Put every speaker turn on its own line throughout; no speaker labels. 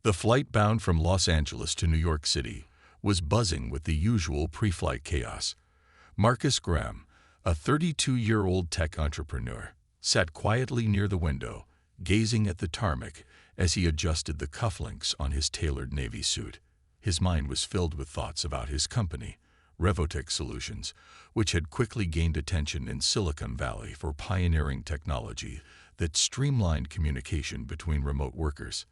The flight bound from Los Angeles to New York City was buzzing with the usual pre-flight chaos. Marcus Graham, a 32-year-old tech entrepreneur, sat quietly near the window, gazing at the tarmac as he adjusted the cufflinks on his tailored Navy suit. His mind was filled with thoughts about his company, Revotech Solutions, which had quickly gained attention in Silicon Valley for pioneering technology that streamlined communication between remote workers.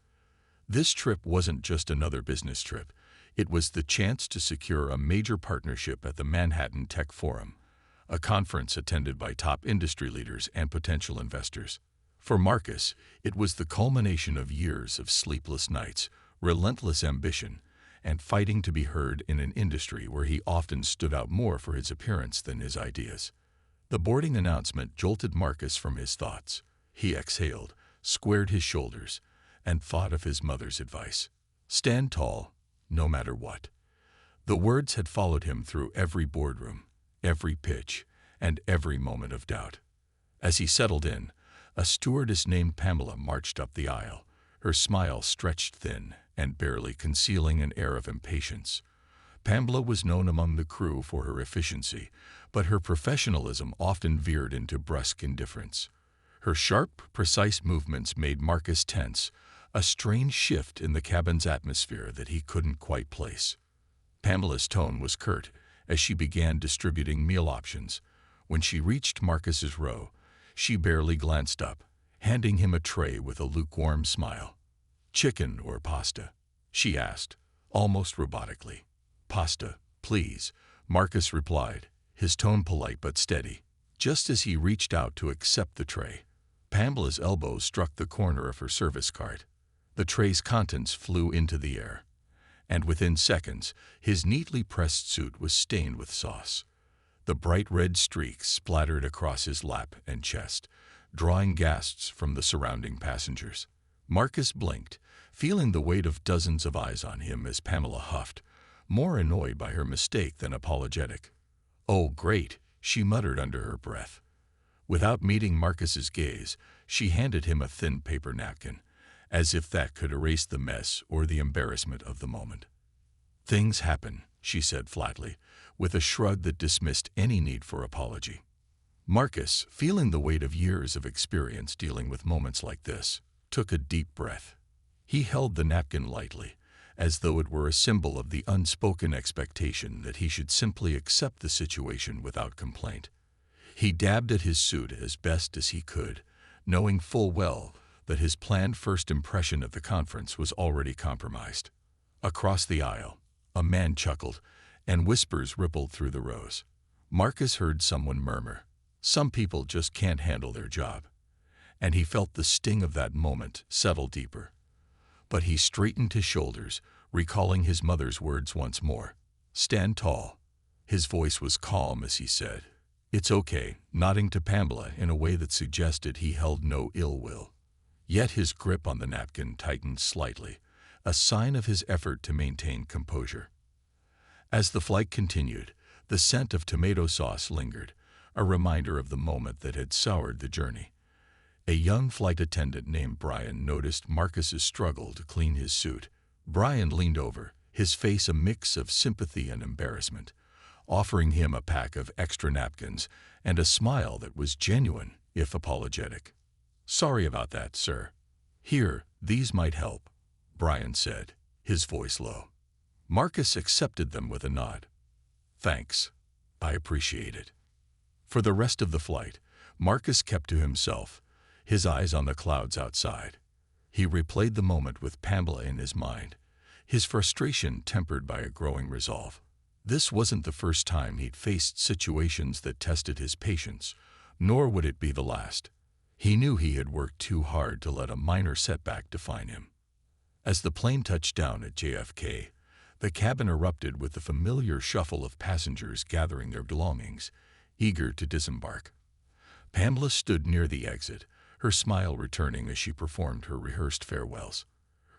This trip wasn't just another business trip. It was the chance to secure a major partnership at the Manhattan Tech Forum, a conference attended by top industry leaders and potential investors. For Marcus, it was the culmination of years of sleepless nights, relentless ambition, and fighting to be heard in an industry where he often stood out more for his appearance than his ideas. The boarding announcement jolted Marcus from his thoughts. He exhaled, squared his shoulders, and thought of his mother's advice. Stand tall, no matter what. The words had followed him through every boardroom, every pitch, and every moment of doubt. As he settled in, a stewardess named Pamela marched up the aisle, her smile stretched thin and barely concealing an air of impatience. Pamela was known among the crew for her efficiency, but her professionalism often veered into brusque indifference. Her sharp, precise movements made Marcus tense, a strange shift in the cabin's atmosphere that he couldn't quite place. Pamela's tone was curt as she began distributing meal options. When she reached Marcus's row, she barely glanced up, handing him a tray with a lukewarm smile. "Chicken or pasta?" she asked, almost robotically. "Pasta, please," Marcus replied, his tone polite but steady. Just as he reached out to accept the tray, Pamela's elbow struck the corner of her service cart. The tray's contents flew into the air, and within seconds, his neatly pressed suit was stained with sauce. The bright red streaks splattered across his lap and chest, drawing gasps from the surrounding passengers. Marcus blinked, feeling the weight of dozens of eyes on him as Pamela huffed, more annoyed by her mistake than apologetic. "Oh, great," she muttered under her breath. Without meeting Marcus's gaze, she handed him a thin paper napkin, as if that could erase the mess or the embarrassment of the moment. "Things happen," she said flatly, with a shrug that dismissed any need for apology. Marcus, feeling the weight of years of experience dealing with moments like this, took a deep breath. He held the napkin lightly, as though it were a symbol of the unspoken expectation that he should simply accept the situation without complaint. He dabbed at his suit as best as he could, knowing full well that his planned first impression of the conference was already compromised. Across the aisle, a man chuckled, and whispers rippled through the rows. Marcus heard someone murmur, "Some people just can't handle their job," and he felt the sting of that moment settle deeper. But he straightened his shoulders, recalling his mother's words once more. "Stand tall." His voice was calm as he said, "It's okay," nodding to Pamela in a way that suggested he held no ill will. Yet his grip on the napkin tightened slightly, a sign of his effort to maintain composure. As the flight continued, the scent of tomato sauce lingered, a reminder of the moment that had soured the journey. A young flight attendant named Brian noticed Marcus's struggle to clean his suit. Brian leaned over, his face a mix of sympathy and embarrassment, offering him a pack of extra napkins and a smile that was genuine, if apologetic. "Sorry about that, sir. Here, these might help," Brian said, his voice low. Marcus accepted them with a nod. "Thanks. I appreciate it." For the rest of the flight, Marcus kept to himself, his eyes on the clouds outside. He replayed the moment with Pamela in his mind, his frustration tempered by a growing resolve. This wasn't the first time he'd faced situations that tested his patience, nor would it be the last. He knew he had worked too hard to let a minor setback define him. As the plane touched down at JFK, the cabin erupted with the familiar shuffle of passengers gathering their belongings, eager to disembark. Pamela stood near the exit, her smile returning as she performed her rehearsed farewells.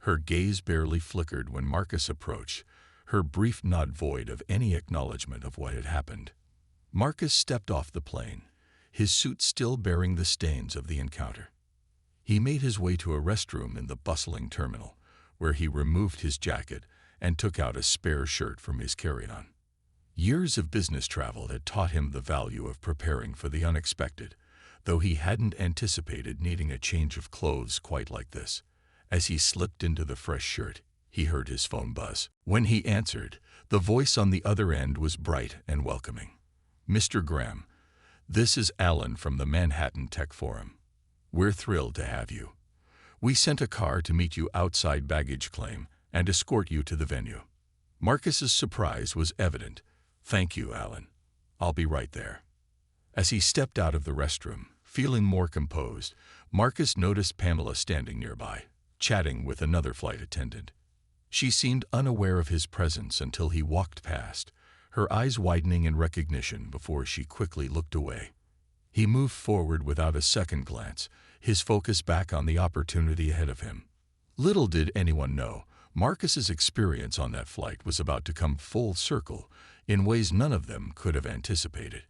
Her gaze barely flickered when Marcus approached, her brief nod void of any acknowledgement of what had happened. Marcus stepped off the plane, his suit still bearing the stains of the encounter. He made his way to a restroom in the bustling terminal, where he removed his jacket and took out a spare shirt from his carry-on. Years of business travel had taught him the value of preparing for the unexpected, though he hadn't anticipated needing a change of clothes quite like this. As he slipped into the fresh shirt, he heard his phone buzz. When he answered, the voice on the other end was bright and welcoming. "Mr. Graham, this is Alan from the Manhattan Tech Forum. We're thrilled to have you. We sent a car to meet you outside baggage claim and escort you to the venue." Marcus's surprise was evident. "Thank you, Alan. I'll be right there." As he stepped out of the restroom, feeling more composed, Marcus noticed Pamela standing nearby, chatting with another flight attendant. She seemed unaware of his presence until he walked past, her eyes widening in recognition before she quickly looked away. He moved forward without a second glance, his focus back on the opportunity ahead of him. Little did anyone know, Marcus's experience on that flight was about to come full circle in ways none of them could have anticipated.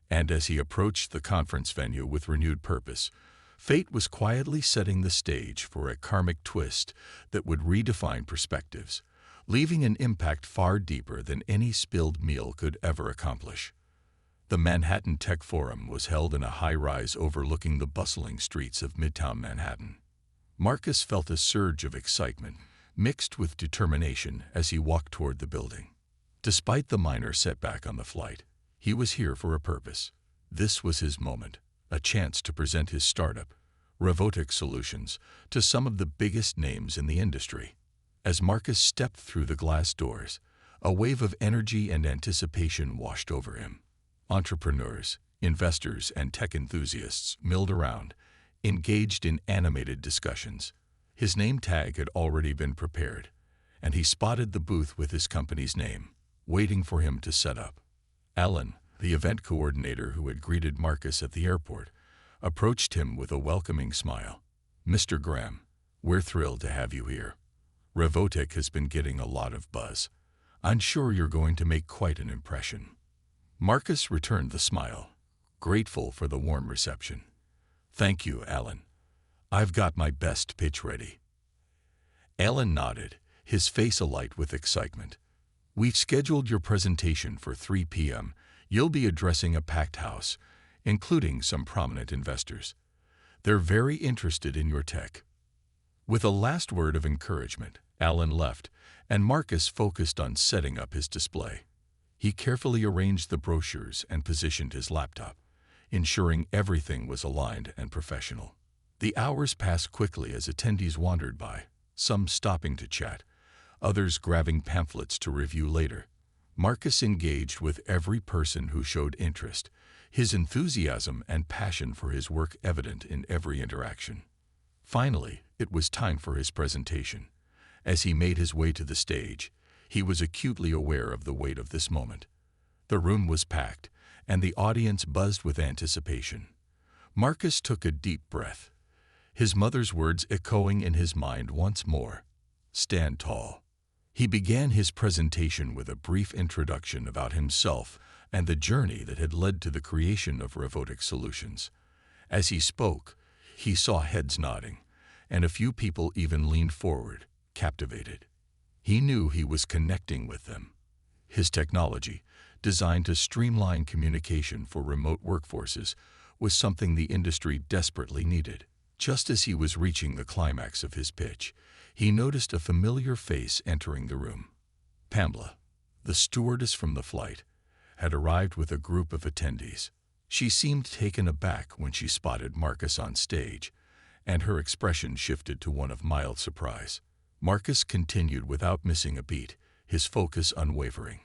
And as he approached the conference venue with renewed purpose, fate was quietly setting the stage for a karmic twist that would redefine perspectives, leaving an impact far deeper than any spilled meal could ever accomplish. The Manhattan Tech Forum was held in a high-rise overlooking the bustling streets of Midtown Manhattan. Marcus felt a surge of excitement, mixed with determination as he walked toward the building. Despite the minor setback on the flight, he was here for a purpose. This was his moment, a chance to present his startup, Robotic Solutions, to some of the biggest names in the industry. As Marcus stepped through the glass doors, a wave of energy and anticipation washed over him. Entrepreneurs, investors, and tech enthusiasts milled around, engaged in animated discussions. His name tag had already been prepared, and he spotted the booth with his company's name, waiting for him to set up. Alan, the event coordinator who had greeted Marcus at the airport, approached him with a welcoming smile. "Mr. Graham, we're thrilled to have you here. Robotic has been getting a lot of buzz. I'm sure you're going to make quite an impression." Marcus returned the smile, grateful for the warm reception. "Thank you, Alan. I've got my best pitch ready." Alan nodded, his face alight with excitement. "We've scheduled your presentation for 3 p.m. You'll be addressing a packed house, including some prominent investors. They're very interested in your tech." With a last word of encouragement, Alan left, and Marcus focused on setting up his display. He carefully arranged the brochures and positioned his laptop, ensuring everything was aligned and professional. The hours passed quickly as attendees wandered by, some stopping to chat, others grabbing pamphlets to review later. Marcus engaged with every person who showed interest, his enthusiasm and passion for his work evident in every interaction. Finally, it was time for his presentation. As he made his way to the stage, he was acutely aware of the weight of this moment. The room was packed, and the audience buzzed with anticipation. Marcus took a deep breath, his mother's words echoing in his mind once more. "Stand tall." He began his presentation with a brief introduction about himself and the journey that had led to the creation of Robotic Solutions. As he spoke, he saw heads nodding, and a few people even leaned forward, captivated. He knew he was connecting with them. His technology, designed to streamline communication for remote workforces, was something the industry desperately needed. Just as he was reaching the climax of his pitch, he noticed a familiar face entering the room. Pamela, the stewardess from the flight, had arrived with a group of attendees. She seemed taken aback when she spotted Marcus on stage, and her expression shifted to one of mild surprise. Marcus continued without missing a beat, his focus unwavering.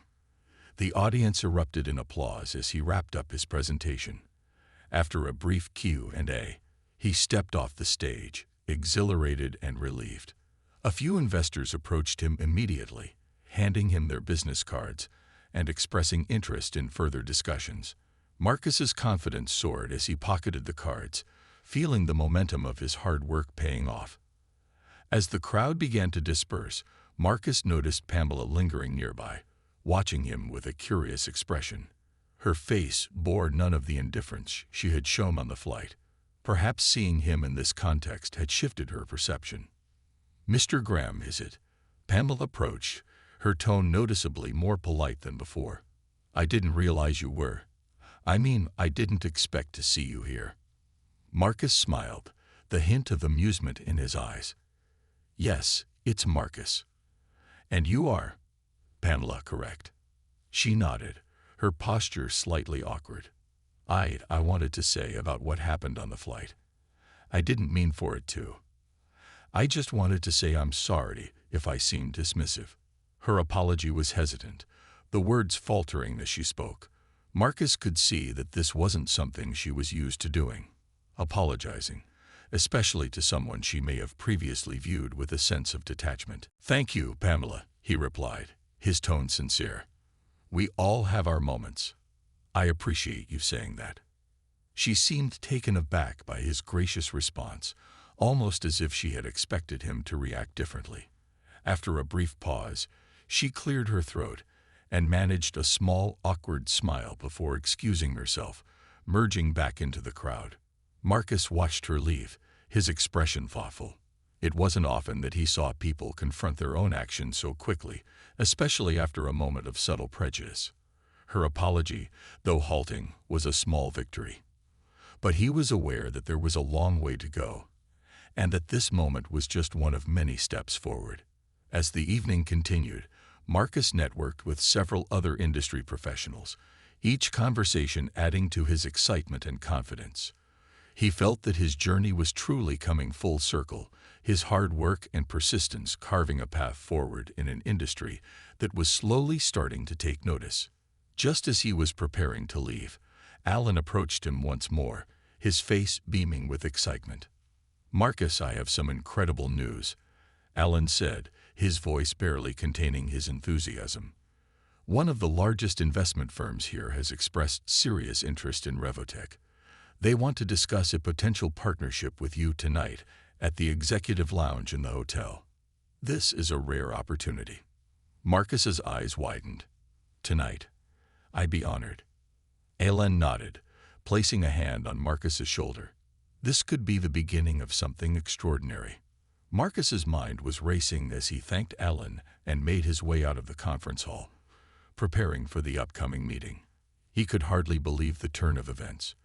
The audience erupted in applause as he wrapped up his presentation. After a brief Q&A, he stepped off the stage, exhilarated and relieved. A few investors approached him immediately, handing him their business cards and expressing interest in further discussions. Marcus's confidence soared as he pocketed the cards, feeling the momentum of his hard work paying off. As the crowd began to disperse, Marcus noticed Pamela lingering nearby, watching him with a curious expression. Her face bore none of the indifference she had shown on the flight. Perhaps seeing him in this context had shifted her perception. "Mr. Graham, is it?" Pamela approached, her tone noticeably more polite than before. "I didn't realize you were. I didn't expect to see you here." Marcus smiled, the hint of amusement in his eyes. "Yes, it's Marcus." "And you are?" Pamela correct. She nodded, her posture slightly awkward. I wanted to say about what happened on the flight. I didn't mean for it to. I just wanted to say I'm sorry if I seemed dismissive." Her apology was hesitant, the words faltering as she spoke. Marcus could see that this wasn't something she was used to doing, apologizing, especially to someone she may have previously viewed with a sense of detachment. "Thank you, Pamela," he replied, his tone sincere. "We all have our moments. I appreciate you saying that." She seemed taken aback by his gracious response, almost as if she had expected him to react differently. After a brief pause, she cleared her throat and managed a small, awkward smile before excusing herself, merging back into the crowd. Marcus watched her leave, his expression thoughtful. It wasn't often that he saw people confront their own actions so quickly, especially after a moment of subtle prejudice. Her apology, though halting, was a small victory. But he was aware that there was a long way to go, and that this moment was just one of many steps forward. As the evening continued, Marcus networked with several other industry professionals, each conversation adding to his excitement and confidence. He felt that his journey was truly coming full circle, his hard work and persistence carving a path forward in an industry that was slowly starting to take notice. Just as he was preparing to leave, Alan approached him once more, his face beaming with excitement. "Marcus, I have some incredible news," Alan said, his voice barely containing his enthusiasm. "One of the largest investment firms here has expressed serious interest in Revotech. They want to discuss a potential partnership with you tonight at the executive lounge in the hotel. This is a rare opportunity." Marcus's eyes widened. "Tonight? I'd be honored." Alan nodded, placing a hand on Marcus's shoulder. This could be the beginning of something extraordinary. Marcus's mind was racing as he thanked Alan and made his way out of the conference hall, preparing for the upcoming meeting. He could hardly believe the turn of events.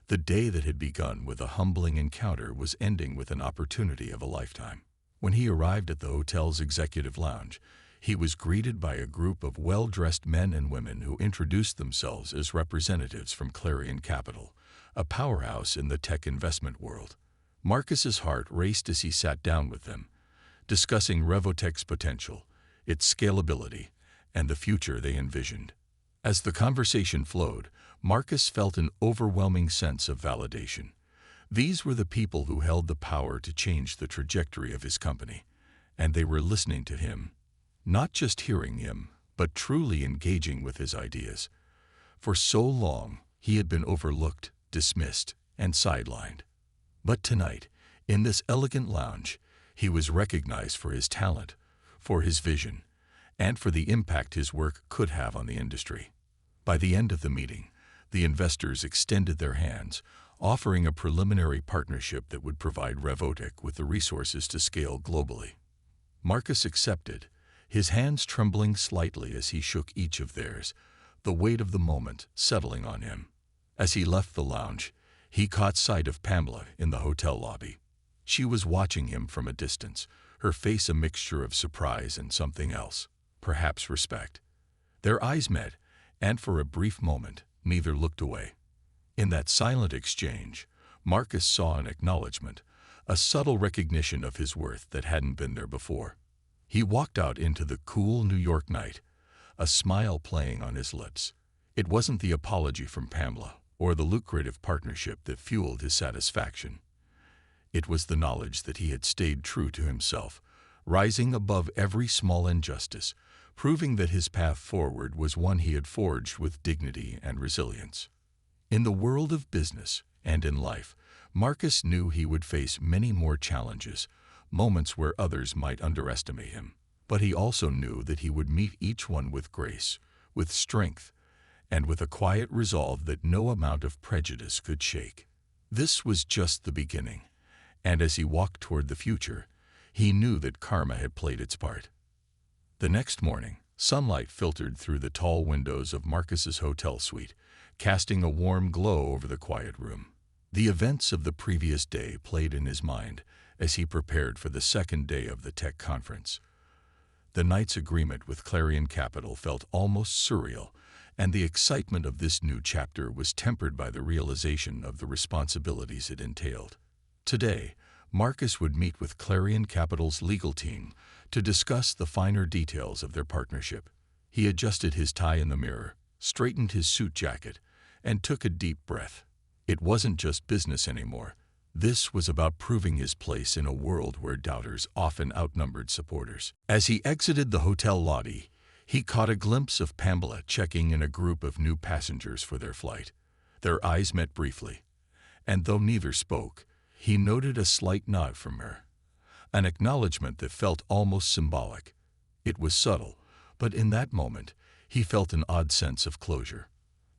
The day that had begun with a humbling encounter was ending with an opportunity of a lifetime. When he arrived at the hotel's executive lounge, he was greeted by a group of well-dressed men and women who introduced themselves as representatives from Clarion Capital, a powerhouse in the tech investment world. Marcus's heart raced as he sat down with them, discussing Revotech's potential, its scalability, and the future they envisioned. As the conversation flowed, Marcus felt an overwhelming sense of validation. These were the people who held the power to change the trajectory of his company, and they were listening to him. Not just hearing him, but truly engaging with his ideas. For so long, he had been overlooked, dismissed, and sidelined. But tonight, in this elegant lounge, he was recognized for his talent, for his vision, and for the impact his work could have on the industry. By the end of the meeting, the investors extended their hands, offering a preliminary partnership that would provide Revotech with the resources to scale globally. Marcus accepted, his hands trembling slightly as he shook each of theirs, the weight of the moment settling on him. As he left the lounge, he caught sight of Pamela in the hotel lobby. She was watching him from a distance, her face a mixture of surprise and something else, perhaps respect. Their eyes met, and for a brief moment, neither looked away. In that silent exchange, Marcus saw an acknowledgement, a subtle recognition of his worth that hadn't been there before. He walked out into the cool New York night, a smile playing on his lips. It wasn't the apology from Pamela or the lucrative partnership that fueled his satisfaction. It was the knowledge that he had stayed true to himself, rising above every small injustice, proving that his path forward was one he had forged with dignity and resilience. In the world of business and in life, Marcus knew he would face many more challenges, moments where others might underestimate him. But he also knew that he would meet each one with grace, with strength, and with a quiet resolve that no amount of prejudice could shake. This was just the beginning, and as he walked toward the future, He knew that karma had played its part. The next morning, sunlight filtered through the tall windows of Marcus's hotel suite, casting a warm glow over the quiet room. The events of the previous day played in his mind as he prepared for the second day of the tech conference. The night's agreement with Clarion Capital felt almost surreal, and the excitement of this new chapter was tempered by the realization of the responsibilities it entailed. Today, Marcus would meet with Clarion Capital's legal team to discuss the finer details of their partnership. He adjusted his tie in the mirror, straightened his suit jacket, and took a deep breath. It wasn't just business anymore. This was about proving his place in a world where doubters often outnumbered supporters. As he exited the hotel lobby, he caught a glimpse of Pamela checking in a group of new passengers for their flight. Their eyes met briefly, and though neither spoke, he noted a slight nod from her, an acknowledgement that felt almost symbolic. It was subtle, but in that moment, he felt an odd sense of closure.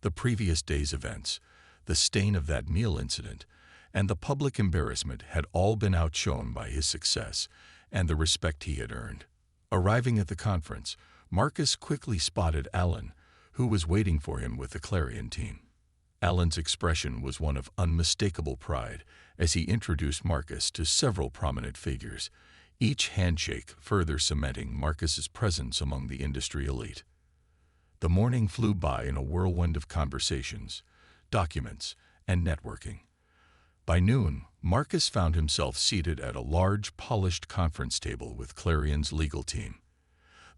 The previous day's events, the stain of that meal incident, and the public embarrassment had all been outshone by his success and the respect he had earned. Arriving at the conference, Marcus quickly spotted Alan, who was waiting for him with the Clarion team. Alan's expression was one of unmistakable pride as he introduced Marcus to several prominent figures, each handshake further cementing Marcus's presence among the industry elite. The morning flew by in a whirlwind of conversations, documents, and networking. By noon, Marcus found himself seated at a large, polished conference table with Clarion's legal team.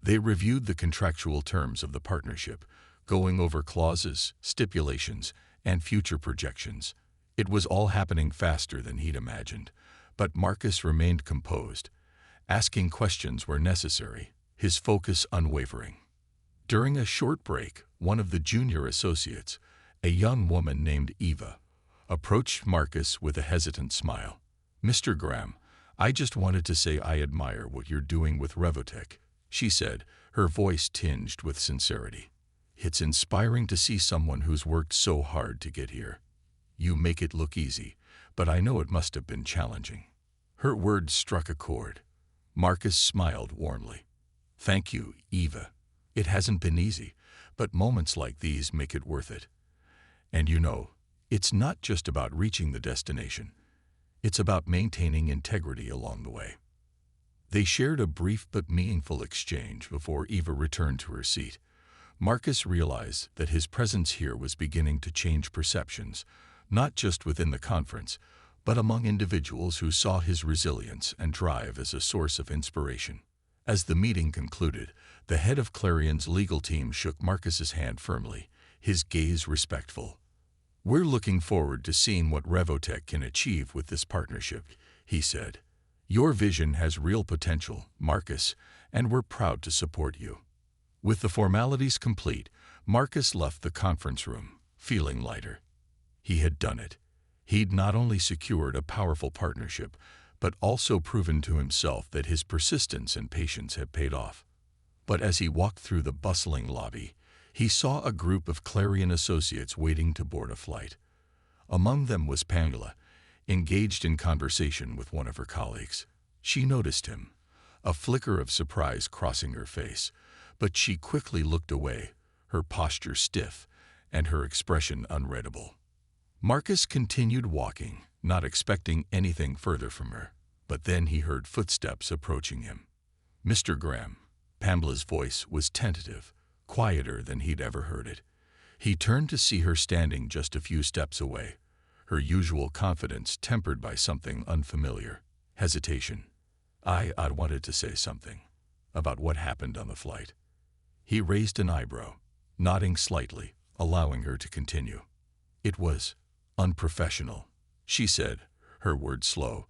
They reviewed the contractual terms of the partnership, going over clauses, stipulations, and future projections. It was all happening faster than he'd imagined, but Marcus remained composed, asking questions where necessary, his focus unwavering. During a short break, one of the junior associates, a young woman named Eva, approached Marcus with a hesitant smile. "Mr. Graham, I just wanted to say I admire what you're doing with Revotech," she said, her voice tinged with sincerity. "It's inspiring to see someone who's worked so hard to get here. You make it look easy, but I know it must have been challenging." Her words struck a chord. Marcus smiled warmly. "Thank you, Eva. It hasn't been easy, but moments like these make it worth it. And you know, it's not just about reaching the destination. It's about maintaining integrity along the way." They shared a brief but meaningful exchange before Eva returned to her seat. Marcus realized that his presence here was beginning to change perceptions, not just within the conference, but among individuals who saw his resilience and drive as a source of inspiration. As the meeting concluded, the head of Clarion's legal team shook Marcus's hand firmly, his gaze respectful. "We're looking forward to seeing what Revotech can achieve with this partnership," he said. "Your vision has real potential, Marcus, and we're proud to support you." With the formalities complete, Marcus left the conference room, feeling lighter. He had done it. He'd not only secured a powerful partnership, but also proven to himself that his persistence and patience had paid off. But as he walked through the bustling lobby, he saw a group of Clarion associates waiting to board a flight. Among them was Pamela, engaged in conversation with one of her colleagues. She noticed him, a flicker of surprise crossing her face, but she quickly looked away, her posture stiff and her expression unreadable. Marcus continued walking, not expecting anything further from her, but then he heard footsteps approaching him. "Mr. Graham." Pamela's voice was tentative, quieter than he'd ever heard it. He turned to see her standing just a few steps away, her usual confidence tempered by something unfamiliar, hesitation. I wanted to say something about what happened on the flight." He raised an eyebrow, nodding slightly, allowing her to continue. "It was unprofessional," she said, her words slow,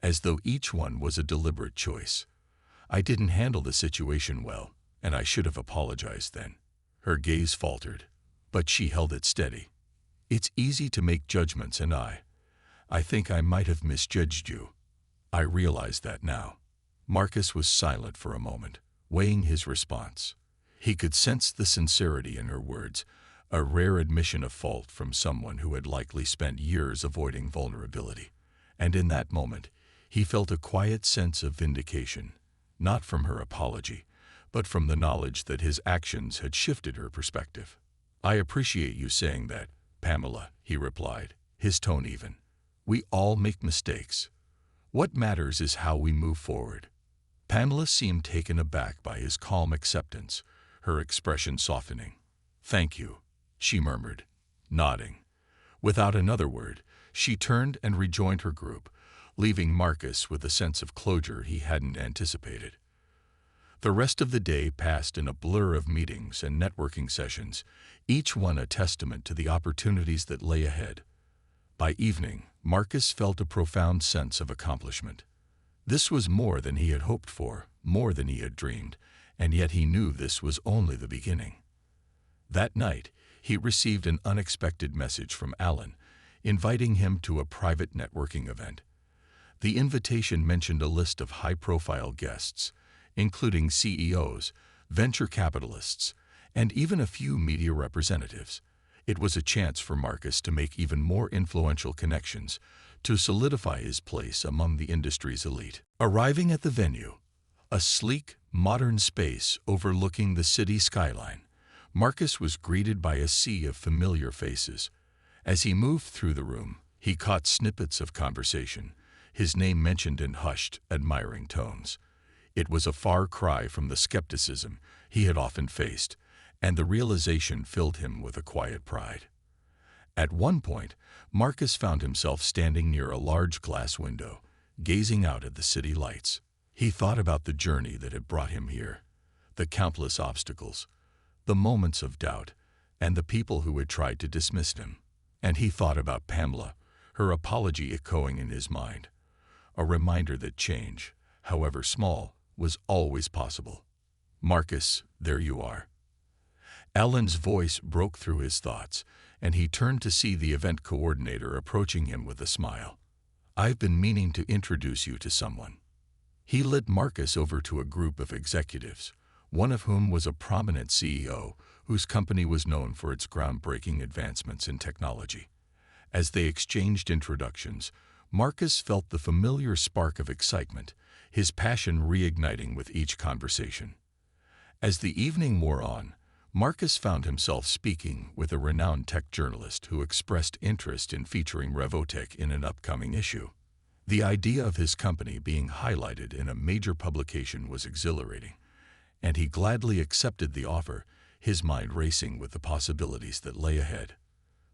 as though each one was a deliberate choice. "I didn't handle the situation well, and I should have apologized then." Her gaze faltered, but she held it steady. "It's easy to make judgments, and I think I might have misjudged you. I realize that now." Marcus was silent for a moment, weighing his response. He could sense the sincerity in her words, a rare admission of fault from someone who had likely spent years avoiding vulnerability. And in that moment, He felt a quiet sense of vindication, not from her apology, but from the knowledge that his actions had shifted her perspective. "I appreciate you saying that, Pamela," he replied, his tone even. "We all make mistakes. What matters is how we move forward." Pamela seemed taken aback by his calm acceptance, her expression softening. "Thank you," she murmured, nodding. Without another word, she turned and rejoined her group, leaving Marcus with a sense of closure he hadn't anticipated. The rest of the day passed in a blur of meetings and networking sessions, each one a testament to the opportunities that lay ahead. By evening, Marcus felt a profound sense of accomplishment. This was more than he had hoped for, more than he had dreamed, and yet he knew this was only the beginning. That night, he received an unexpected message from Alan, inviting him to a private networking event. The invitation mentioned a list of high-profile guests, including CEOs, venture capitalists, and even a few media representatives. It was a chance for Marcus to make even more influential connections, to solidify his place among the industry's elite. Arriving at the venue, a sleek, modern space overlooking the city skyline, Marcus was greeted by a sea of familiar faces. As he moved through the room, he caught snippets of conversation, his name mentioned in hushed, admiring tones. It was a far cry from the skepticism he had often faced, and the realization filled him with a quiet pride. At one point, Marcus found himself standing near a large glass window, gazing out at the city lights. He thought about the journey that had brought him here, the countless obstacles, the moments of doubt, and the people who had tried to dismiss him. And he thought about Pamela, her apology echoing in his mind, a reminder that change, however small, was always possible. "Marcus, there you are." Alan's voice broke through his thoughts, and he turned to see the event coordinator approaching him with a smile. "I've been meaning to introduce you to someone." He led Marcus over to a group of executives, one of whom was a prominent CEO whose company was known for its groundbreaking advancements in technology. As they exchanged introductions, Marcus felt the familiar spark of excitement, his passion reigniting with each conversation. As the evening wore on, Marcus found himself speaking with a renowned tech journalist who expressed interest in featuring Revotech in an upcoming issue. The idea of his company being highlighted in a major publication was exhilarating, and he gladly accepted the offer, his mind racing with the possibilities that lay ahead.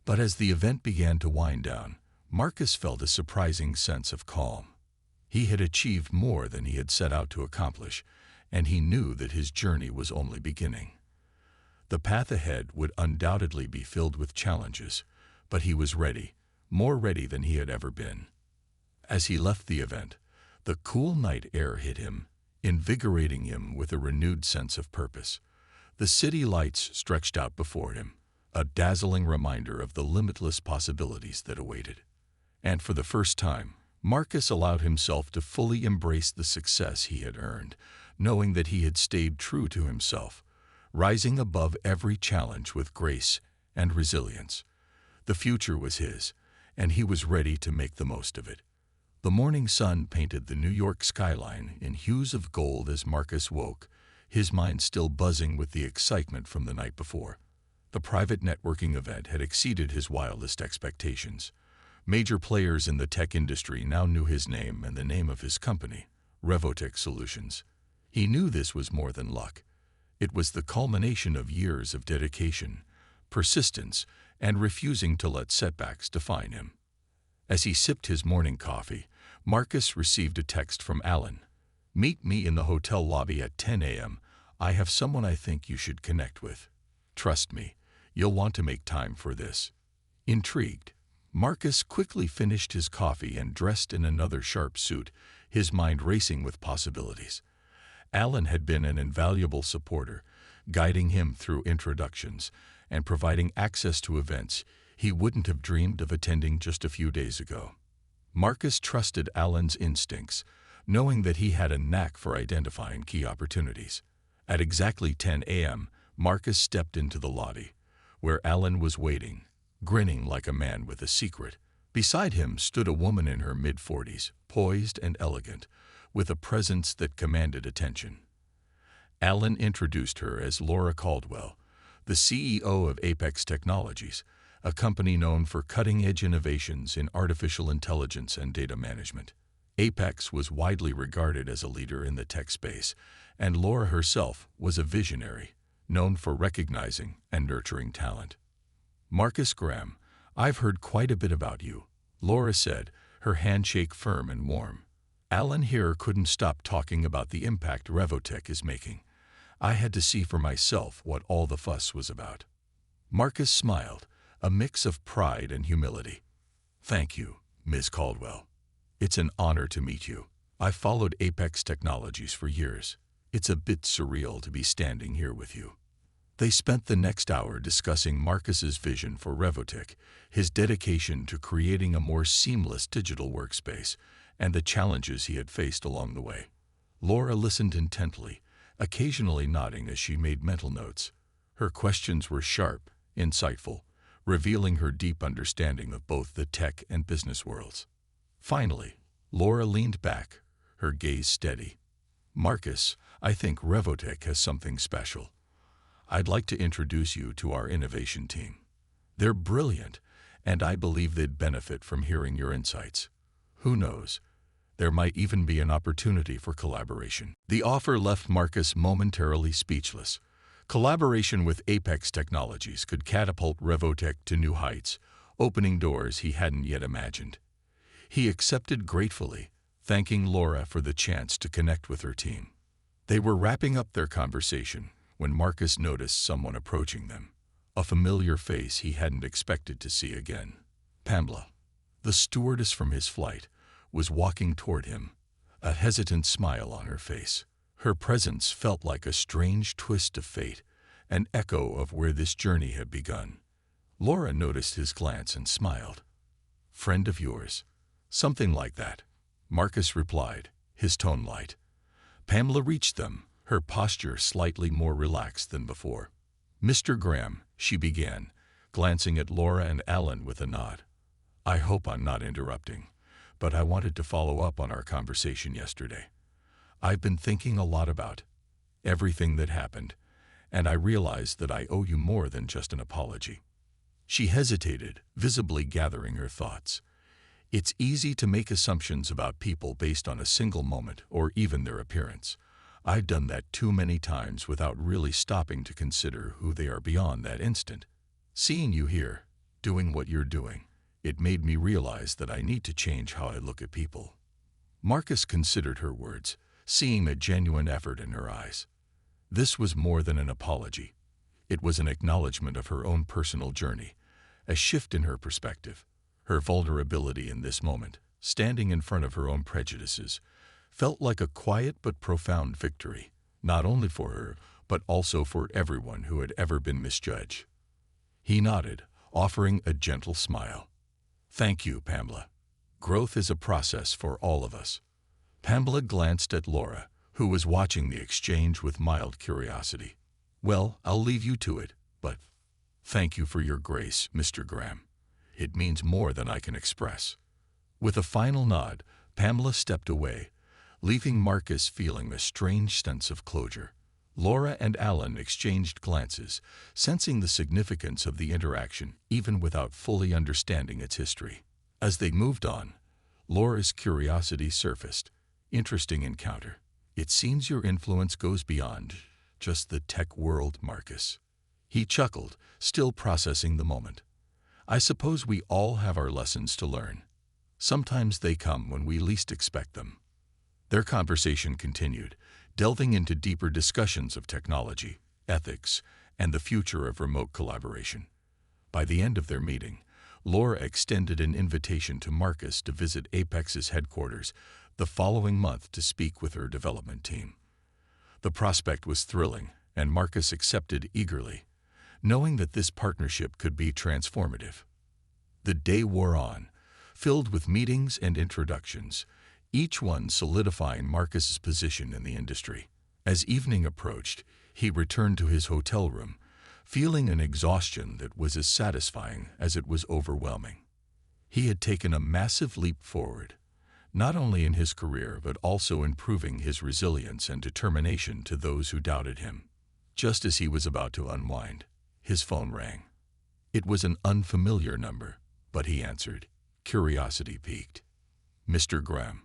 But as the event began to wind down, Marcus felt a surprising sense of calm. He had achieved more than he had set out to accomplish, and he knew that his journey was only beginning. The path ahead would undoubtedly be filled with challenges, but he was ready, more ready than he had ever been. As he left the event, the cool night air hit him, invigorating him with a renewed sense of purpose. The city lights stretched out before him, a dazzling reminder of the limitless possibilities that awaited. And for the first time, Marcus allowed himself to fully embrace the success he had earned, knowing that he had stayed true to himself, rising above every challenge with grace and resilience. The future was his, and he was ready to make the most of it. The morning sun painted the New York skyline in hues of gold as Marcus woke, his mind still buzzing with the excitement from the night before. The private networking event had exceeded his wildest expectations. Major players in the tech industry now knew his name and the name of his company, Revotech Solutions. He knew this was more than luck. It was the culmination of years of dedication, persistence, and refusing to let setbacks define him. As he sipped his morning coffee, Marcus received a text from Alan. "Meet me in the hotel lobby at 10 a.m. I have someone I think you should connect with. Trust me, you'll want to make time for this." Intrigued, Marcus quickly finished his coffee and dressed in another sharp suit, his mind racing with possibilities. Alan had been an invaluable supporter, guiding him through introductions and providing access to events he wouldn't have dreamed of attending just a few days ago. Marcus trusted Alan's instincts, knowing that he had a knack for identifying key opportunities. At exactly 10 a.m., Marcus stepped into the lobby, where Alan was waiting, grinning like a man with a secret, Beside him stood a woman in her mid-40s, poised and elegant, with a presence that commanded attention. Alan introduced her as Laura Caldwell, the CEO of Apex Technologies, a company known for cutting-edge innovations in artificial intelligence and data management. Apex was widely regarded as a leader in the tech space, and Laura herself was a visionary, known for recognizing and nurturing talent. "Marcus Graham, I've heard quite a bit about you," Laura said, her handshake firm and warm. Alan here couldn't stop talking about the impact Revotech is making. I had to see for myself what all the fuss was about. Marcus smiled, a mix of pride and humility. "Thank you, Ms. Caldwell. It's an honor to meet you. I've followed Apex Technologies for years. It's a bit surreal to be standing here with you." They spent the next hour discussing Marcus's vision for Revotech, his dedication to creating a more seamless digital workspace, and the challenges he had faced along the way. Laura listened intently, occasionally nodding as she made mental notes. Her questions were sharp, insightful, revealing her deep understanding of both the tech and business worlds. Finally, Laura leaned back, her gaze steady. "Marcus, I think Revotech has something special. I'd like to introduce you to our innovation team. They're brilliant, and I believe they'd benefit from hearing your insights. Who knows? There might even be an opportunity for collaboration." The offer left Marcus momentarily speechless. Collaboration with Apex Technologies could catapult Revotech to new heights, opening doors he hadn't yet imagined. He accepted gratefully, thanking Laura for the chance to connect with her team. They were wrapping up their conversation when Marcus noticed someone approaching them, a familiar face he hadn't expected to see again. Pamela, the stewardess from his flight, was walking toward him, a hesitant smile on her face. Her presence felt like a strange twist of fate, an echo of where this journey had begun. Laura noticed his glance and smiled. "Friend of yours?" "Something like that," Marcus replied, his tone light. Pamela reached them, her posture slightly more relaxed than before. "Mr. Graham," she began, glancing at Laura and Alan with a nod. "I hope I'm not interrupting, but I wanted to follow up on our conversation yesterday. I've been thinking a lot about everything that happened, and I realized that I owe you more than just an apology." She hesitated, visibly gathering her thoughts. It's easy to make assumptions about people based on a single moment or even their appearance. I've done that too many times without really stopping to consider who they are beyond that instant. Seeing you here, doing what you're doing, it made me realize that I need to change how I look at people. Marcus considered her words, seeing a genuine effort in her eyes. This was more than an apology. It was an acknowledgement of her own personal journey, a shift in her perspective. Her vulnerability in this moment, standing in front of her own prejudices, felt like a quiet but profound victory, not only for her, but also for everyone who had ever been misjudged. He nodded, offering a gentle smile. "Thank you, Pamela. Growth is a process for all of us." Pamela glanced at Laura, who was watching the exchange with mild curiosity. "Well, I'll leave you to it, but thank you for your grace, Mr. Graham. It means more than I can express." With a final nod, Pamela stepped away, leaving Marcus feeling a strange sense of closure. Laura and Alan exchanged glances, sensing the significance of the interaction even without fully understanding its history. As they moved on, Laura's curiosity surfaced. "Interesting encounter. It seems your influence goes beyond just the tech world, Marcus." He chuckled, still processing the moment. "I suppose we all have our lessons to learn. Sometimes they come when we least expect them." Their conversation continued, delving into deeper discussions of technology, ethics, and the future of remote collaboration. By the end of their meeting, Laura extended an invitation to Marcus to visit Apex's headquarters the following month to speak with her development team. The prospect was thrilling, and Marcus accepted eagerly, knowing that this partnership could be transformative. The day wore on, filled with meetings and introductions, each one solidifying Marcus's position in the industry. As evening approached, he returned to his hotel room, feeling an exhaustion that was as satisfying as it was overwhelming. He had taken a massive leap forward, not only in his career but also in proving his resilience and determination to those who doubted him. Just as he was about to unwind, his phone rang. It was an unfamiliar number, but he answered. Curiosity piqued. "Mr. Graham."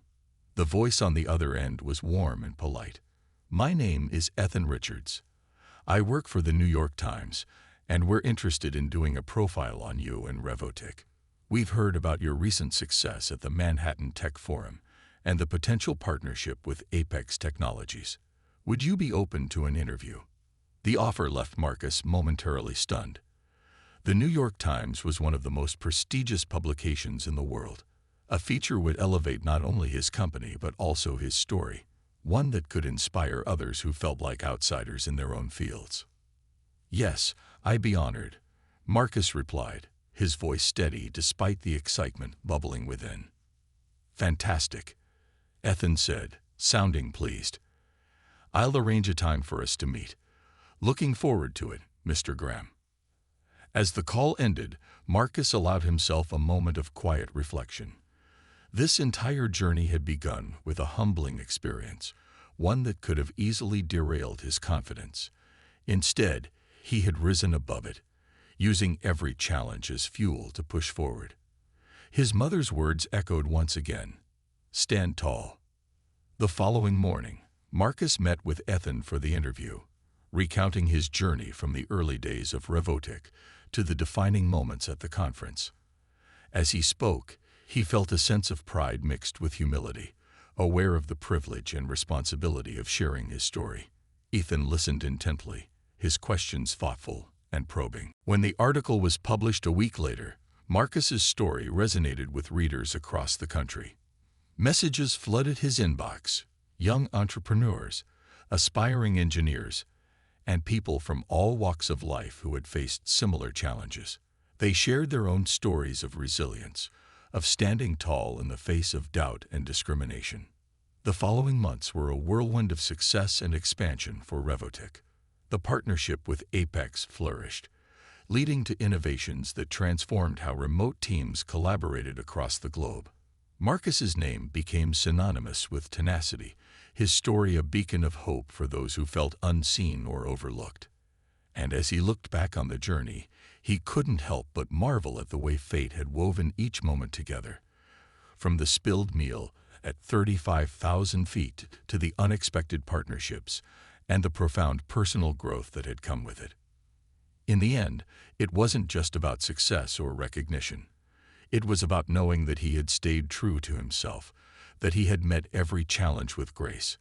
The voice on the other end was warm and polite. "My name is Ethan Richards. I work for the New York Times, and we're interested in doing a profile on you and Revotic. We've heard about your recent success at the Manhattan Tech Forum and the potential partnership with Apex Technologies. Would you be open to an interview?" The offer left Marcus momentarily stunned. The New York Times was one of the most prestigious publications in the world. A feature would elevate not only his company but also his story, one that could inspire others who felt like outsiders in their own fields. "Yes, I'd be honored," Marcus replied, his voice steady despite the excitement bubbling within. "Fantastic," Ethan said, sounding pleased. "I'll arrange a time for us to meet. Looking forward to it, Mr. Graham." As the call ended, Marcus allowed himself a moment of quiet reflection. This entire journey had begun with a humbling experience, one that could have easily derailed his confidence. Instead, he had risen above it, using every challenge as fuel to push forward. His mother's words echoed once again, "Stand tall." The following morning, Marcus met with Ethan for the interview, recounting his journey from the early days of Revotic to the defining moments at the conference. As he spoke, he felt a sense of pride mixed with humility, aware of the privilege and responsibility of sharing his story. Ethan listened intently, his questions thoughtful and probing. When the article was published a week later, Marcus's story resonated with readers across the country. Messages flooded his inbox: young entrepreneurs, aspiring engineers, and people from all walks of life who had faced similar challenges. They shared their own stories of resilience, of standing tall in the face of doubt and discrimination. The following months were a whirlwind of success and expansion for Revotic. The partnership with Apex flourished, leading to innovations that transformed how remote teams collaborated across the globe. Marcus's name became synonymous with tenacity, his story a beacon of hope for those who felt unseen or overlooked. And as he looked back on the journey, he couldn't help but marvel at the way fate had woven each moment together. From the spilled meal at 35,000 feet to the unexpected partnerships and the profound personal growth that had come with it. In the end, it wasn't just about success or recognition. It was about knowing that he had stayed true to himself, that he had met every challenge with grace,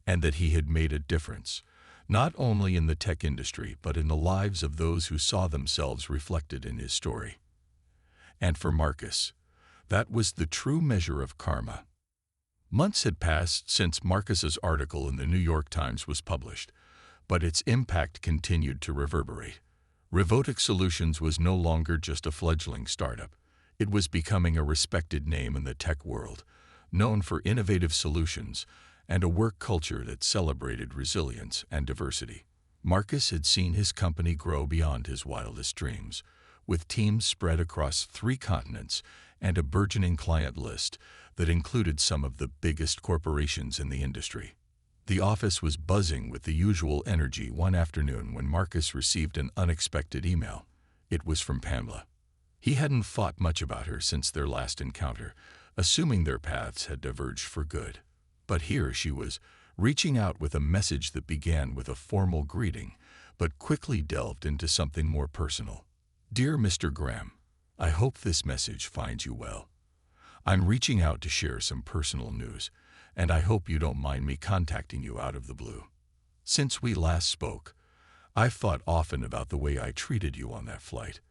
and that he had made a difference, not only in the tech industry but in the lives of those who saw themselves reflected in his story. And for Marcus, that was the true measure of karma. Months had passed since Marcus's article in the New York Times was published, but its impact continued to reverberate. Revotic Solutions was no longer just a fledgling startup. It was becoming a respected name in the tech world, known for innovative solutions and a work culture that celebrated resilience and diversity. Marcus had seen his company grow beyond his wildest dreams, with teams spread across 3 continents and a burgeoning client list that included some of the biggest corporations in the industry. The office was buzzing with the usual energy one afternoon when Marcus received an unexpected email. It was from Pamela. He hadn't thought much about her since their last encounter, assuming their paths had diverged for good. But here she was, reaching out with a message that began with a formal greeting, but quickly delved into something more personal. "Dear Mr. Graham, I hope this message finds you well. I'm reaching out to share some personal news, and I hope you don't mind me contacting you out of the blue. Since we last spoke, I've thought often about the way I treated you on that flight.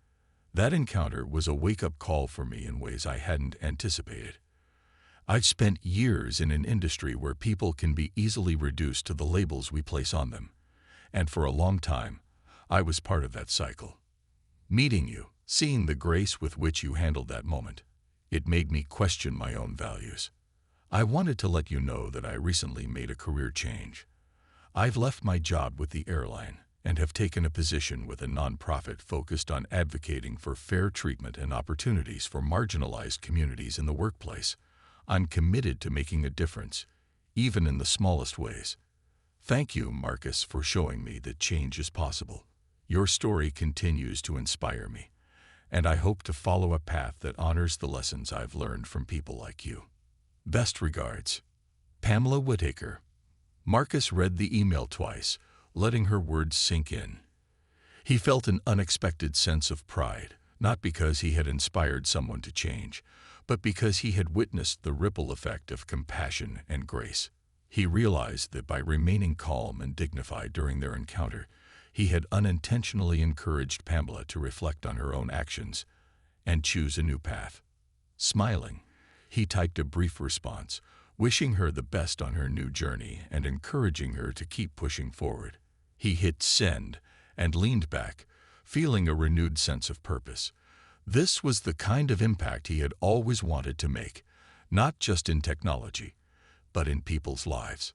That encounter was a wake-up call for me in ways I hadn't anticipated. I've spent years in an industry where people can be easily reduced to the labels we place on them, and for a long time, I was part of that cycle. Meeting you, seeing the grace with which you handled that moment, it made me question my own values. I wanted to let you know that I recently made a career change. I've left my job with the airline, and have taken a position with a nonprofit focused on advocating for fair treatment and opportunities for marginalized communities in the workplace. I'm committed to making a difference, even in the smallest ways. Thank you, Marcus, for showing me that change is possible. Your story continues to inspire me, and I hope to follow a path that honors the lessons I've learned from people like you. Best regards, Pamela Whitaker. Marcus read the email twice, letting her words sink in. He felt an unexpected sense of pride, not because he had inspired someone to change, but because he had witnessed the ripple effect of compassion and grace. He realized that by remaining calm and dignified during their encounter, he had unintentionally encouraged Pamela to reflect on her own actions and choose a new path. Smiling, he typed a brief response, wishing her the best on her new journey and encouraging her to keep pushing forward. He hit send and leaned back, feeling a renewed sense of purpose. This was the kind of impact he had always wanted to make, not just in technology, but in people's lives.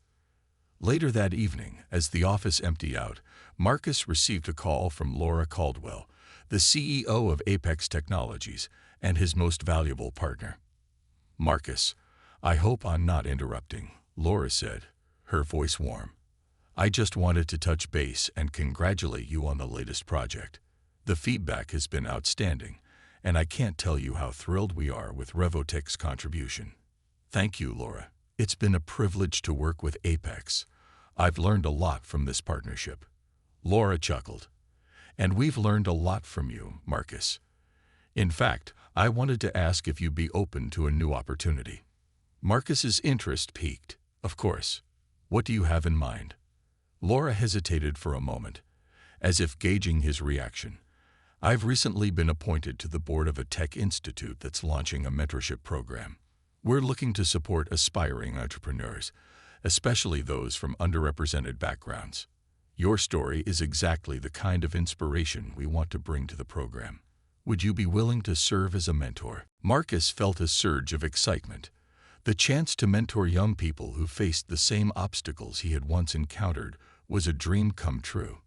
Later that evening, as the office emptied out, Marcus received a call from Laura Caldwell, the CEO of Apex Technologies and his most valuable partner. "Marcus, I hope I'm not interrupting," Laura said, her voice warm. "I just wanted to touch base and congratulate you on the latest project. The feedback has been outstanding, and I can't tell you how thrilled we are with Revotech's contribution." "Thank you, Laura. It's been a privilege to work with Apex. I've learned a lot from this partnership." Laura chuckled. "And we've learned a lot from you, Marcus. In fact, I wanted to ask if you'd be open to a new opportunity." Marcus's interest piqued. "Of course. What do you have in mind?" Laura hesitated for a moment, as if gauging his reaction. "I've recently been appointed to the board of a tech institute that's launching a mentorship program. We're looking to support aspiring entrepreneurs, especially those from underrepresented backgrounds. Your story is exactly the kind of inspiration we want to bring to the program. Would you be willing to serve as a mentor?" Marcus felt a surge of excitement. The chance to mentor young people who faced the same obstacles he had once encountered was a dream come true.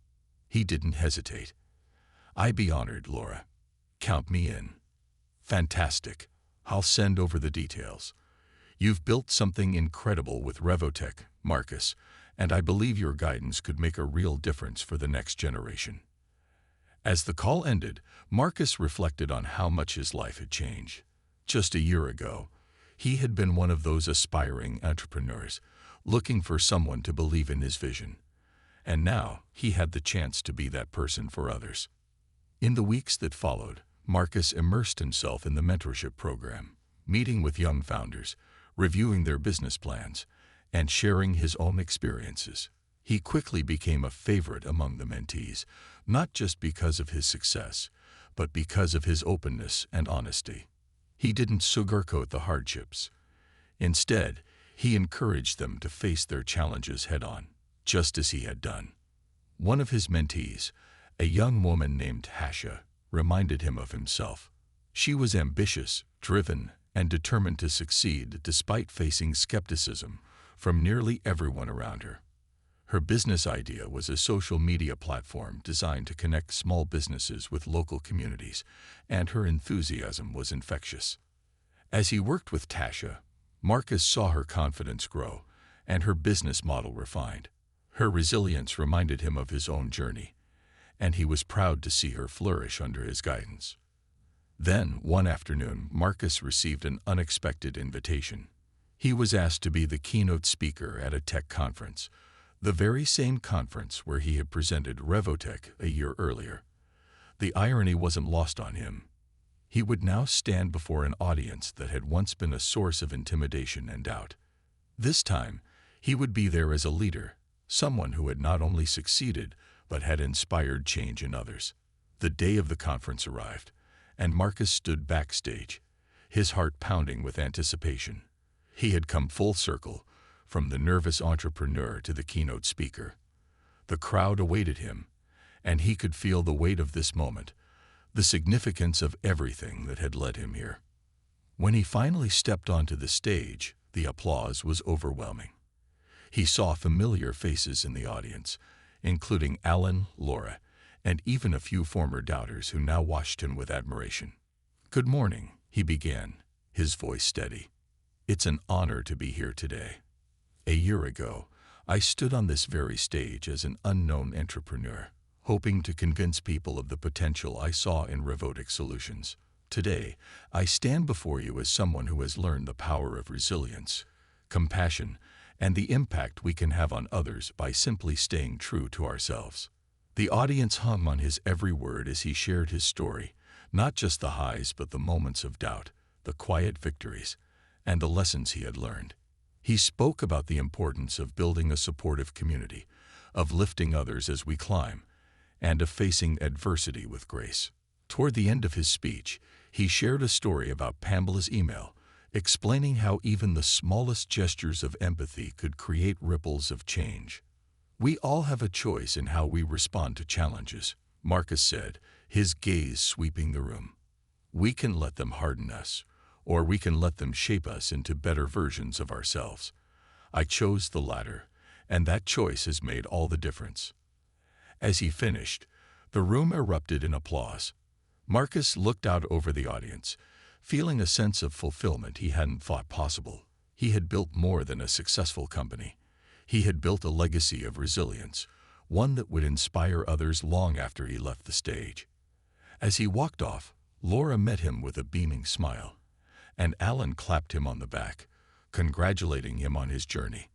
He didn't hesitate. "I'd be honored, Laura. Count me in." "Fantastic. I'll send over the details. You've built something incredible with Revotech, Marcus, and I believe your guidance could make a real difference for the next generation." As the call ended, Marcus reflected on how much his life had changed. Just a year ago, he had been one of those aspiring entrepreneurs, looking for someone to believe in his vision. And now, he had the chance to be that person for others. In the weeks that followed, Marcus immersed himself in the mentorship program, meeting with young founders, reviewing their business plans, and sharing his own experiences. He quickly became a favorite among the mentees, not just because of his success, but because of his openness and honesty. He didn't sugarcoat the hardships. Instead, he encouraged them to face their challenges head-on, just as he had done. One of his mentees, a young woman named Hasha, reminded him of himself. She was ambitious, driven, and determined to succeed despite facing skepticism from nearly everyone around her. Her business idea was a social media platform designed to connect small businesses with local communities, and her enthusiasm was infectious. As he worked with Tasha, Marcus saw her confidence grow and her business model refined. Her resilience reminded him of his own journey, and he was proud to see her flourish under his guidance. Then, one afternoon, Marcus received an unexpected invitation. He was asked to be the keynote speaker at a tech conference, the very same conference where he had presented Revotech a year earlier. The irony wasn't lost on him. He would now stand before an audience that had once been a source of intimidation and doubt. This time, he would be there as a leader, someone who had not only succeeded, but had inspired change in others. The day of the conference arrived, and Marcus stood backstage, his heart pounding with anticipation. He had come full circle, from the nervous entrepreneur to the keynote speaker. The crowd awaited him, and he could feel the weight of this moment, the significance of everything that had led him here. When he finally stepped onto the stage, the applause was overwhelming. He saw familiar faces in the audience, including Alan, Laura, and even a few former doubters who now watched him with admiration. "Good morning," he began, his voice steady. "It's an honor to be here today. A year ago, I stood on this very stage as an unknown entrepreneur, hoping to convince people of the potential I saw in Revotic Solutions. Today, I stand before you as someone who has learned the power of resilience, compassion, and the impact we can have on others by simply staying true to ourselves." The audience hung on his every word as he shared his story, not just the highs but the moments of doubt, the quiet victories, and the lessons he had learned. He spoke about the importance of building a supportive community, of lifting others as we climb, and of facing adversity with grace. Toward the end of his speech, he shared a story about Pamela's email, explaining how even the smallest gestures of empathy could create ripples of change. "We all have a choice in how we respond to challenges," Marcus said, his gaze sweeping the room. "We can let them harden us, or we can let them shape us into better versions of ourselves. I chose the latter, and that choice has made all the difference." As he finished, the room erupted in applause. Marcus looked out over the audience, feeling a sense of fulfillment he hadn't thought possible. He had built more than a successful company. He had built a legacy of resilience, one that would inspire others long after he left the stage. As he walked off, Laura met him with a beaming smile, and Alan clapped him on the back, congratulating him on his journey.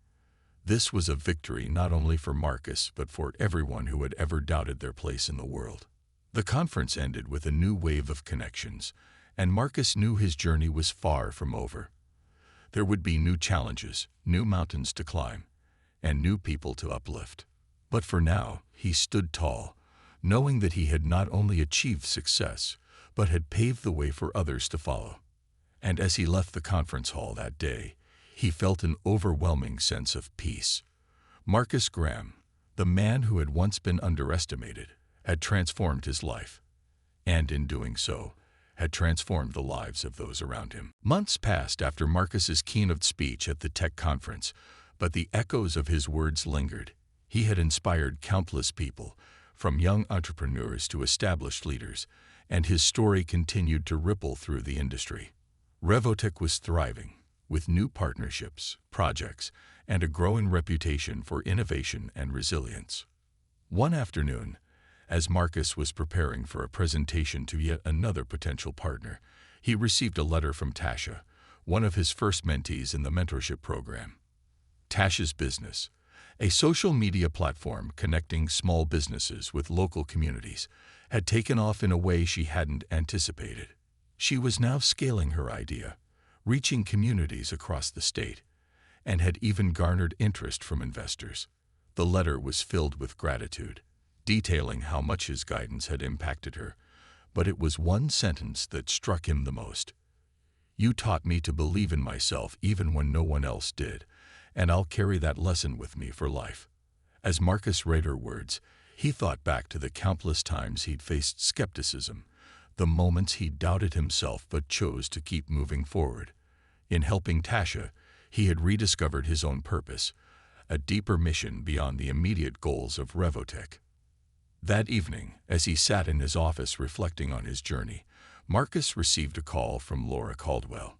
This was a victory not only for Marcus but for everyone who had ever doubted their place in the world. The conference ended with a new wave of connections, and Marcus knew his journey was far from over. There would be new challenges, new mountains to climb, and new people to uplift. But for now, he stood tall, knowing that he had not only achieved success, but had paved the way for others to follow. And as he left the conference hall that day, he felt an overwhelming sense of peace. Marcus Graham, the man who had once been underestimated, had transformed his life, and in doing so, had transformed the lives of those around him. Months passed after Marcus's keynote speech at the tech conference, but the echoes of his words lingered. He had inspired countless people, from young entrepreneurs to established leaders, and his story continued to ripple through the industry. Revotic was thriving, with new partnerships, projects, and a growing reputation for innovation and resilience. One afternoon, as Marcus was preparing for a presentation to yet another potential partner, he received a letter from Tasha, one of his first mentees in the mentorship program. Tasha's Business, a social media platform connecting small businesses with local communities, had taken off in a way she hadn't anticipated. She was now scaling her idea, reaching communities across the state, and had even garnered interest from investors. The letter was filled with gratitude, detailing how much his guidance had impacted her, but it was one sentence that struck him the most. "You taught me to believe in myself even when no one else did, and I'll carry that lesson with me for life." As Marcus read her words, he thought back to the countless times he'd faced skepticism, the moments he doubted himself but chose to keep moving forward. In helping Tasha, he had rediscovered his own purpose, a deeper mission beyond the immediate goals of Revotic. That evening, as he sat in his office reflecting on his journey, Marcus received a call from Laura Caldwell.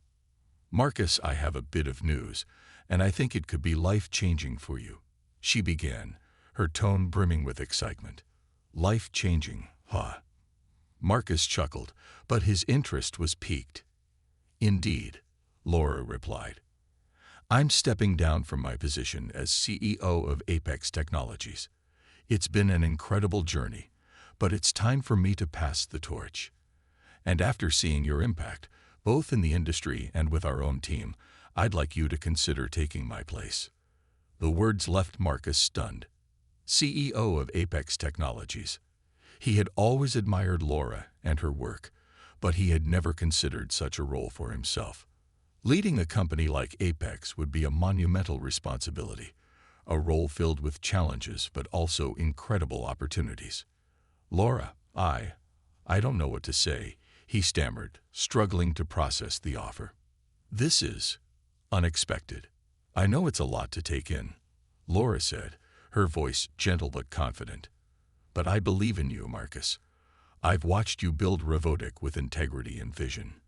"Marcus, I have a bit of news, and I think it could be life-changing for you," she began, her tone brimming with excitement. "Life-changing, huh?" Marcus chuckled, but his interest was piqued. "Indeed," Laura replied. "I'm stepping down from my position as CEO of Apex Technologies. It's been an incredible journey, but it's time for me to pass the torch. And after seeing your impact, both in the industry and with our own team, I'd like you to consider taking my place." The words left Marcus stunned. CEO of Apex Technologies. He had always admired Laura and her work, but he had never considered such a role for himself. Leading a company like Apex would be a monumental responsibility, a role filled with challenges but also incredible opportunities. "Laura, I don't know what to say," he stammered, struggling to process the offer. "This is unexpected. I know it's a lot to take in," Laura said, her voice gentle but confident. "But I believe in you, Marcus. I've watched you build Revotic with integrity and vision.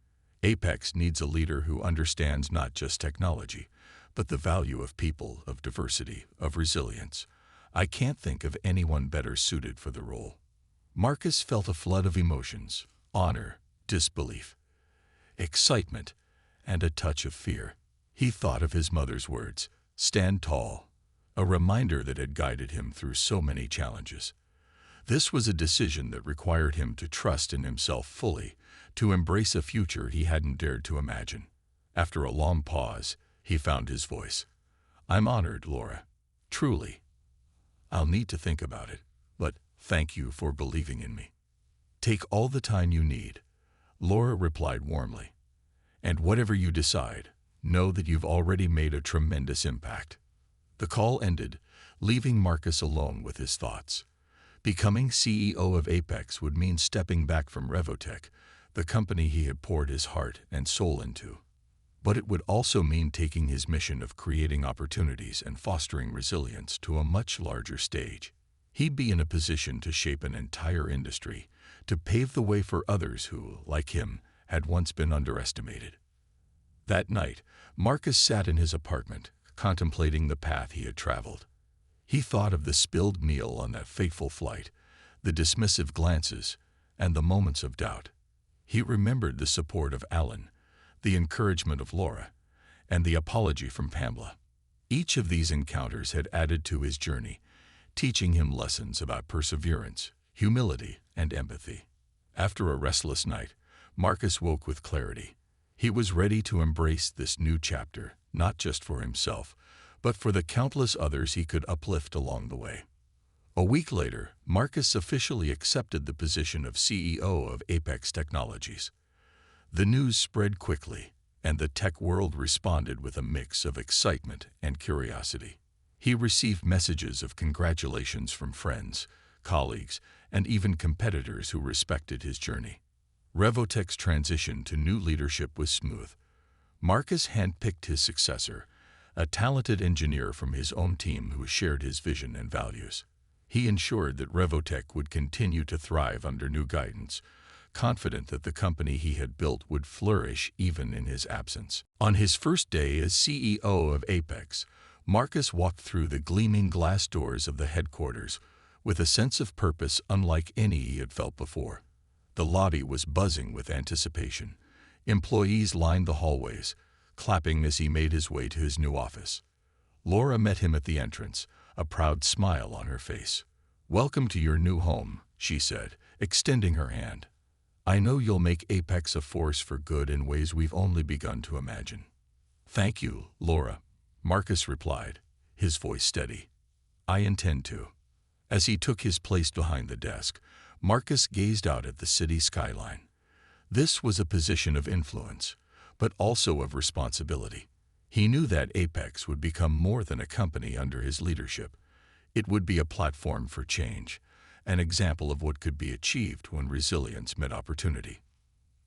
Apex needs a leader who understands not just technology, but the value of people, of diversity, of resilience. I can't think of anyone better suited for the role." Marcus felt a flood of emotions: honor, disbelief, excitement, and a touch of fear. He thought of his mother's words, "Stand tall," a reminder that had guided him through so many challenges. This was a decision that required him to trust in himself fully, to embrace a future he hadn't dared to imagine. After a long pause, he found his voice. "I'm honored, Laura. Truly. I'll need to think about it, but thank you for believing in me." "Take all the time you need," Laura replied warmly. "And whatever you decide, know that you've already made a tremendous impact." The call ended, leaving Marcus alone with his thoughts. Becoming CEO of Apex would mean stepping back from Revotech, the company he had poured his heart and soul into. But it would also mean taking his mission of creating opportunities and fostering resilience to a much larger stage. He'd be in a position to shape an entire industry, to pave the way for others who, like him, had once been underestimated. That night, Marcus sat in his apartment, contemplating the path he had traveled. He thought of the spilled meal on that fateful flight, the dismissive glances, and the moments of doubt. He remembered the support of Alan, the encouragement of Laura, and the apology from Pamela. Each of these encounters had added to his journey, teaching him lessons about perseverance, humility, and empathy. After a restless night, Marcus woke with clarity. He was ready to embrace this new chapter, not just for himself, but for the countless others he could uplift along the way. A week later, Marcus officially accepted the position of CEO of Apex Technologies. The news spread quickly, and the tech world responded with a mix of excitement and curiosity. He received messages of congratulations from friends, colleagues, and even competitors who respected his journey. Revotech's transition to new leadership was smooth. Marcus handpicked his successor, a talented engineer from his own team who shared his vision and values. He ensured that Revotech would continue to thrive under new guidance, confident that the company he had built would flourish even in his absence. On his first day as CEO of Apex, Marcus walked through the gleaming glass doors of the headquarters with a sense of purpose unlike any he had felt before. The lobby was buzzing with anticipation. Employees lined the hallways, clapping as he made his way to his new office. Laura met him at the entrance, a proud smile on her face. "Welcome to your new home," she said, extending her hand. "I know you'll make Apex a force for good in ways we've only begun to imagine." "Thank you, Laura," Marcus replied, his voice steady. "I intend to." As he took his place behind the desk, Marcus gazed out at the city skyline. This was a position of influence, but also of responsibility. He knew that Apex would become more than a company under his leadership. It would be a platform for change, an example of what could be achieved when resilience met opportunity.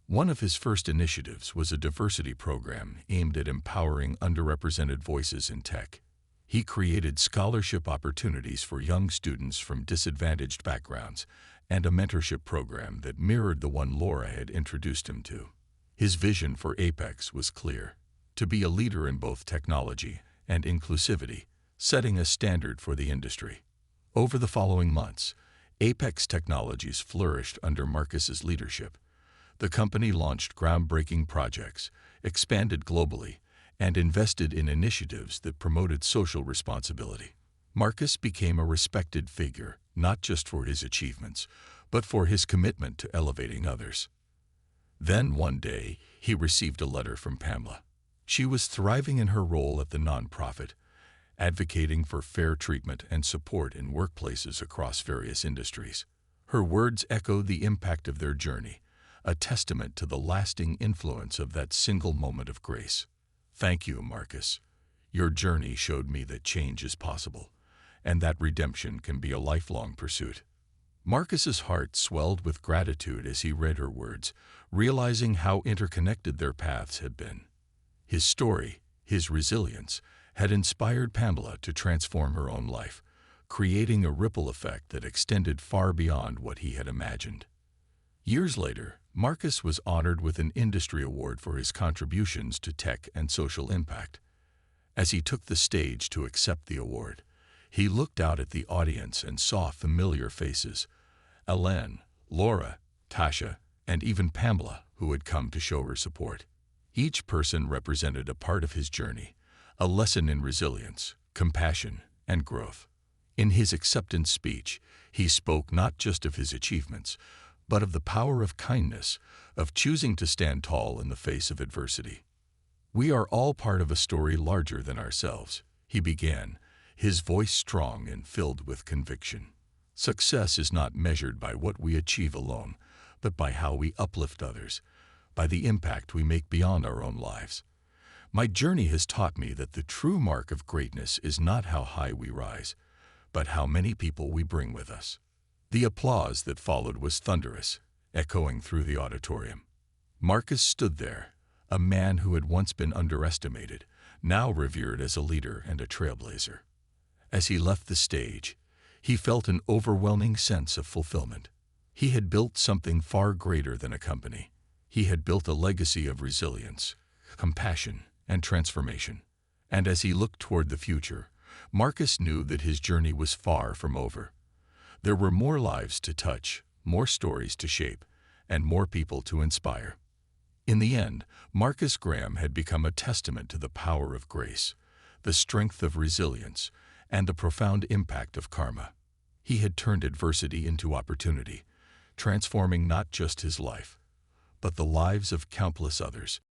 One of his first initiatives was a diversity program aimed at empowering underrepresented voices in tech. He created scholarship opportunities for young students from disadvantaged backgrounds and a mentorship program that mirrored the one Laura had introduced him to. His vision for Apex was clear: to be a leader in both technology and inclusivity, setting a standard for the industry. Over the following months, Apex Technologies flourished under Marcus's leadership. The company launched groundbreaking projects, expanded globally, and invested in initiatives that promoted social responsibility. Marcus became a respected figure, not just for his achievements, but for his commitment to elevating others. Then one day, he received a letter from Pamela. She was thriving in her role at the nonprofit, advocating for fair treatment and support in workplaces across various industries. Her words echoed the impact of their journey, a testament to the lasting influence of that single moment of grace. "Thank you, Marcus. Your journey showed me that change is possible, and that redemption can be a lifelong pursuit." Marcus's heart swelled with gratitude as he read her words, realizing how interconnected their paths had been. His story, his resilience, had inspired Pamela to transform her own life, creating a ripple effect that extended far beyond what he had imagined. Years later, Marcus was honored with an industry award for his contributions to tech and social impact. As he took the stage to accept the award, he looked out at the audience and saw familiar faces: Ellen, Laura, Tasha, and even Pamela, who had come to show her support. Each person represented a part of his journey, a lesson in resilience, compassion, and growth. In his acceptance speech, he spoke not just of his achievements, but of the power of kindness, of choosing to stand tall in the face of adversity. "We are all part of a story larger than ourselves," he began, his voice strong and filled with conviction. "Success is not measured by what we achieve alone, but by how we uplift others, by the impact we make beyond our own lives. My journey has taught me that the true mark of greatness is not how high we rise, but how many people we bring with us." The applause that followed was thunderous, echoing through the auditorium. Marcus stood there, a man who had once been underestimated, now revered as a leader and a trailblazer. As he left the stage, he felt an overwhelming sense of fulfillment. He had built something far greater than a company. He had built a legacy of resilience, compassion, and transformation. And as he looked toward the future, Marcus knew that his journey was far from over. There were more lives to touch, more stories to shape, and more people to inspire. In the end, Marcus Graham had become a testament to the power of grace, the strength of resilience, and the profound impact of karma. He had turned adversity into opportunity, transforming not just his life, but the lives of countless others.